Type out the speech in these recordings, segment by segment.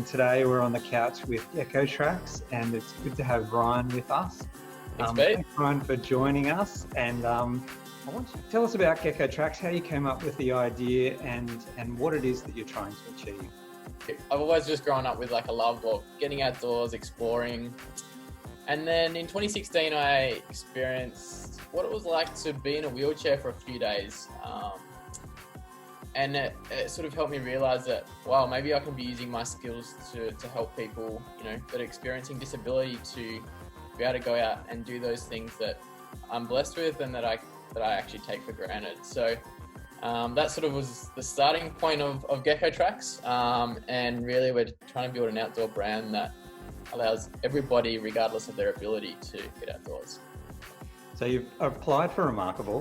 and today we're on the couch with Gecko Traxx, and it's good to have Ryan with us. Thanks, Pete. Thanks, Ryan, for joining us. And I want you to tell us about Gecko Traxx, how you came up with the idea, and what it is that you're trying to achieve. I've always just grown up with like a love of getting outdoors, exploring. And then in 2016, I experienced what it was like to be in a wheelchair for a few days. And it sort of helped me realize that, wow, maybe I can be using my skills to help people, that are experiencing disability to be able to go out and do those things that I'm blessed with and that I actually take for granted. So that sort of was the starting point of Gecko Traxx. And really we're trying to build an outdoor brand that allows everybody, regardless of their ability, to get outdoors. So you've applied for Remarkable.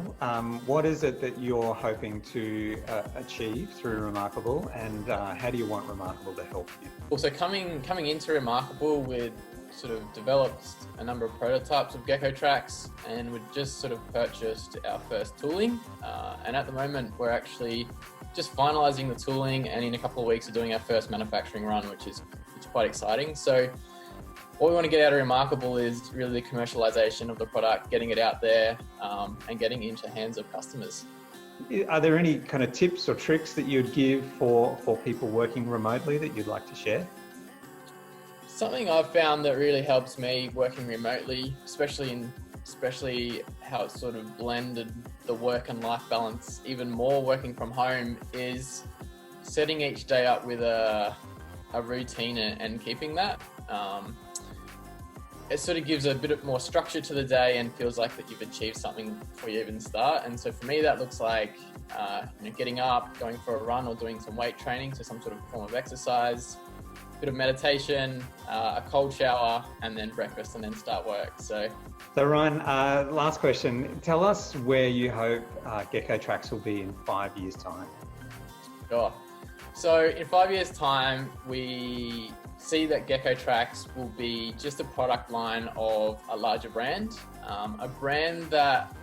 What is it that you're hoping to achieve through Remarkable, and how do you want Remarkable to help you? Also, coming into Remarkable, we'd sort of developed a number of prototypes of Gecko Traxx, and we'd just sort of purchased our first tooling. And at the moment, we're actually just finalising the tooling, and in a couple of weeks, we're doing our first manufacturing run, which is quite exciting. So what we want to get out of Remarkable is really the commercialization of the product, getting it out there, and getting into the hands of customers. Are there any kind of tips or tricks that you'd give for people working remotely that you'd like to share? Something I've found that really helps me working remotely, especially how it's sort of blended the work and life balance even more working from home, is setting each day up with a routine and keeping that. It sort of gives a bit more structure to the day and feels like that you've achieved something before you even start. And so for me, that looks like getting up, going for a run or doing some weight training, so some sort of form of exercise, a bit of meditation, a cold shower, and then breakfast, and then start work. So Ryan, last question. Tell us where you hope Gecko Traxx will be in 5 years' time. Sure. So in 5 years' time, we see that Gecko Traxx will be just a product line of a larger brand, a brand that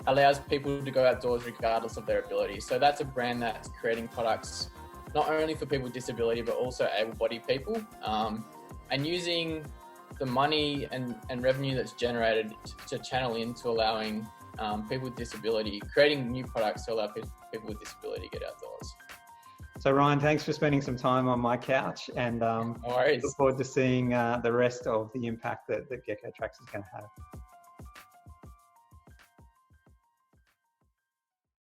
allows people to go outdoors regardless of their ability. So that's a brand that's creating products not only for people with disability, but also able-bodied people, and using the money and revenue that's generated to channel into allowing people with disability, creating new products to allow people with disability to get outdoors. So Ryan, thanks for spending some time on my couch, and No worries. look forward to seeing the rest of the impact that Gecko Traxx is going to have.